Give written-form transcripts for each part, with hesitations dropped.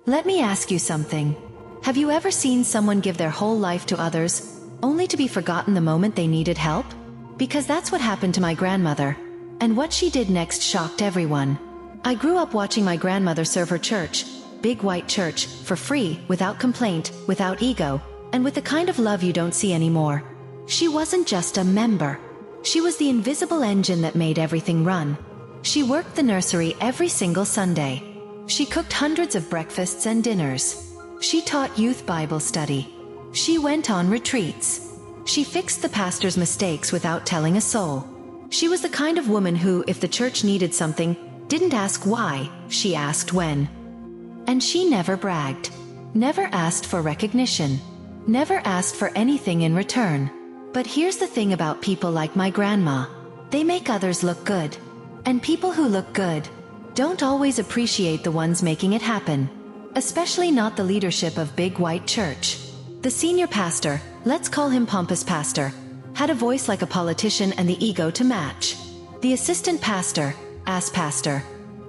Let me ask you something. Have you ever seen someone give their whole life to others, only to be forgotten the moment they needed help? Because that's what happened to my grandmother. And what she did next shocked everyone. I grew up watching my grandmother serve her church, big white church, for free, without complaint, without ego, and with the kind of love you don't see anymore. She wasn't just a member. She was the invisible engine that made everything run. She worked the nursery every single Sunday. She cooked hundreds of breakfasts and dinners. She taught youth Bible study. She went on retreats. She fixed the pastor's mistakes without telling a soul. She was the kind of woman who, if the church needed something, didn't ask why, she asked when. And she never bragged. Never asked for recognition. Never asked for anything in return. But here's the thing about people like my grandma. They make others look good. And people who look good don't always appreciate the ones making it happen. Especially not the leadership of Big White Church. The senior pastor, let's call him Pompous Pastor, had a voice like a politician and the ego to match. The assistant pastor, Ass Pastor,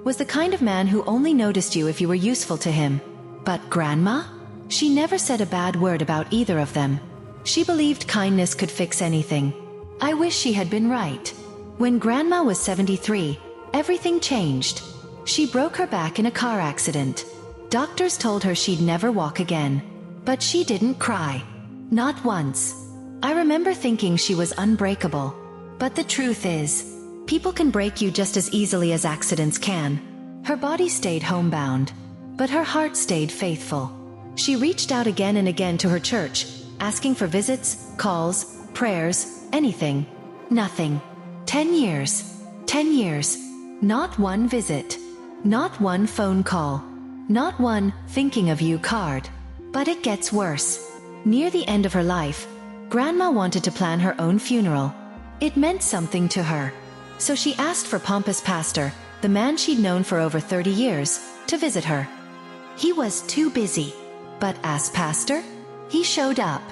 was the kind of man who only noticed you if you were useful to him. But Grandma? She never said a bad word about either of them. She believed kindness could fix anything. I wish she had been right. When Grandma was 73, everything changed. She broke her back in a car accident. Doctors told her she'd never walk again. But she didn't cry. Not once. I remember thinking she was unbreakable. But the truth is, people can break you just as easily as accidents can. Her body stayed homebound, but her heart stayed faithful. She reached out again and again to her church, asking for visits, calls, prayers, anything. Nothing. 10 years. 10 years. Not one visit. Not one phone call. Not one thinking of you card. But it gets worse. Near the end of her life, Grandma wanted to plan her own funeral. It meant something to her. So she asked for Pompous Pastor, the man she'd known for over 30 years, to visit her. He was too busy. But as pastor, he showed up.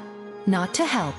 Not to help.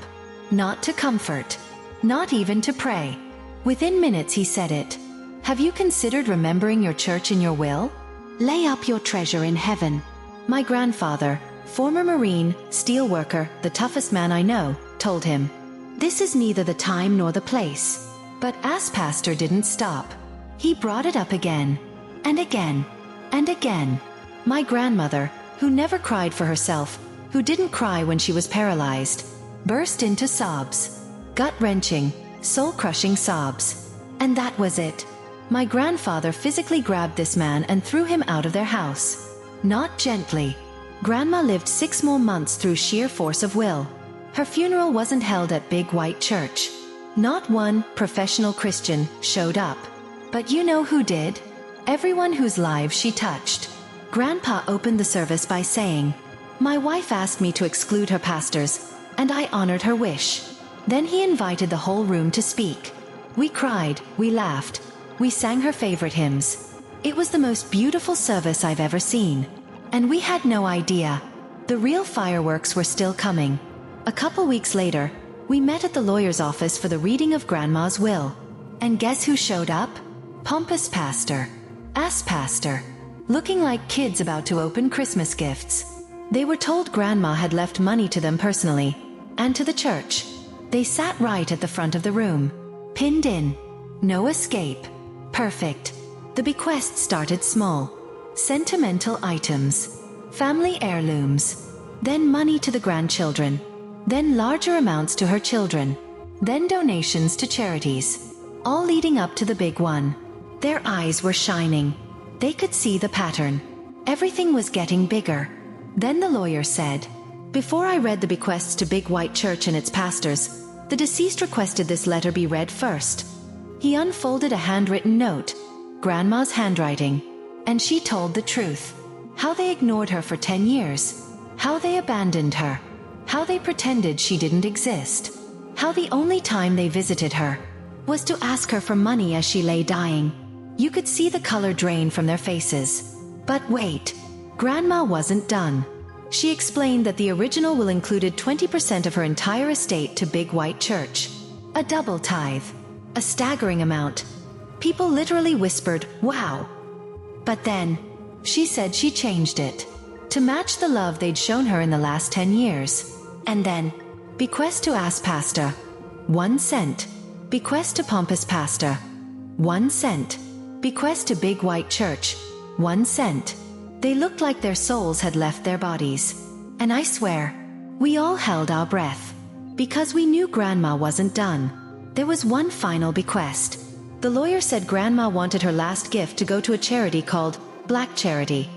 Not to comfort. Not even to pray. Within minutes he said it. Have you considered remembering your church in your will? Lay up your treasure in heaven. My grandfather, former Marine, steel worker, the toughest man I know, told him, this is neither the time nor the place. But as pastor didn't stop. He brought it up again. And again. And again. My grandmother, who never cried for herself, who didn't cry when she was paralyzed, burst into sobs. Gut-wrenching, soul-crushing sobs. And that was it. My grandfather physically grabbed this man and threw him out of their house. Not gently. Grandma lived 6 more months through sheer force of will. Her funeral wasn't held at Big White Church. Not one professional Christian showed up. But you know who did? Everyone whose lives she touched. Grandpa opened the service by saying, my wife asked me to exclude her pastors, and I honored her wish. Then he invited the whole room to speak. We cried, we laughed, we sang her favorite hymns. It was the most beautiful service I've ever seen. And we had no idea. The real fireworks were still coming. A couple weeks later, we met at the lawyer's office for the reading of Grandma's will. And guess who showed up? Pompous Pastor. Ass Pastor. Looking like kids about to open Christmas gifts. They were told Grandma had left money to them personally. And to the church. They sat right at the front of the room. Pinned in. No escape. Perfect. The bequest started small. Sentimental items. Family heirlooms. Then money to the grandchildren. Then larger amounts to her children. Then donations to charities. All leading up to the big one. Their eyes were shining. They could see the pattern. Everything was getting bigger. Then the lawyer said, before I read the bequests to Big White Church and its pastors, the deceased requested this letter be read first. He unfolded a handwritten note. Grandma's handwriting. And she told the truth. How they ignored her for 10 years. How they abandoned her. How they pretended she didn't exist. How the only time they visited her was to ask her for money as she lay dying. You could see the color drain from their faces. But wait. Grandma wasn't done. She explained that the original will included 20% of her entire estate to Big White Church. A double tithe. A staggering amount. People literally whispered, wow. But then, she said she changed it. to match the love they'd shown her in the last 10 years. And then, bequest to ass pasta, 1 cent. Bequest to pompous pasta, 1 cent. Bequest to big white church, 1 cent. They looked like their souls had left their bodies. And I swear, we all held our breath. Because we knew Grandma wasn't done. There was one final bequest. The lawyer said Grandma wanted her last gift to go to a charity called Black Charity.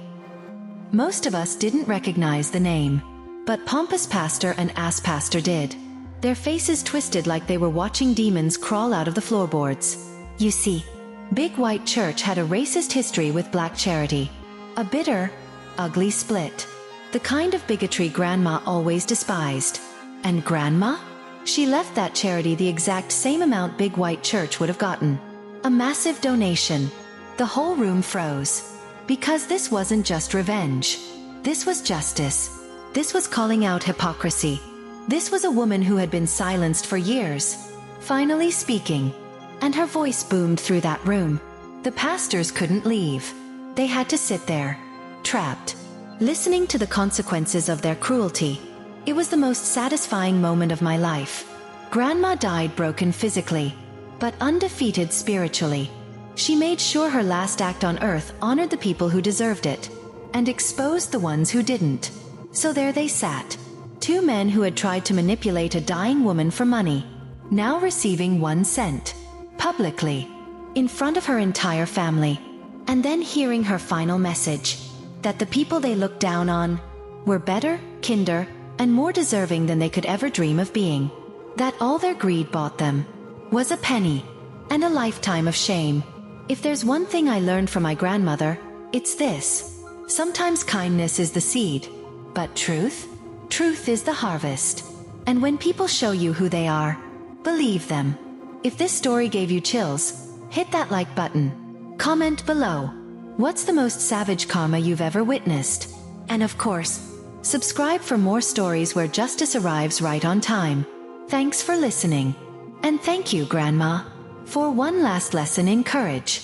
Most of us didn't recognize the name. But Pompous Pastor and Ass Pastor did. Their faces twisted like they were watching demons crawl out of the floorboards. You see, Big White Church had a racist history with Black Charity. A bitter, ugly split. The kind of bigotry Grandma always despised. And Grandma? She left that charity the exact same amount Big White Church would have gotten. A massive donation. The whole room froze. Because this wasn't just revenge. This was justice. This was calling out hypocrisy. This was a woman who had been silenced for years, finally speaking. And her voice boomed through that room. The pastors couldn't leave. They had to sit there, trapped, listening to the consequences of their cruelty. It was the most satisfying moment of my life. Grandma died broken physically, but undefeated spiritually. She made sure her last act on earth honored the people who deserved it, and exposed the ones who didn't. So there they sat. 2 men who had tried to manipulate a dying woman for money, now receiving 1 cent. Publicly. In front of her entire family. And then hearing her final message. That the people they looked down on were better, kinder, and more deserving than they could ever dream of being. That all their greed bought them was a penny. And a lifetime of shame. If there's one thing I learned from my grandmother, it's this. Sometimes kindness is the seed. But truth? Truth is the harvest. And when people show you who they are, believe them. If this story gave you chills, hit that like button. Comment below. What's the most savage karma you've ever witnessed? And of course, subscribe for more stories where justice arrives right on time. Thanks for listening. And thank you, Grandma, for one last lesson in courage.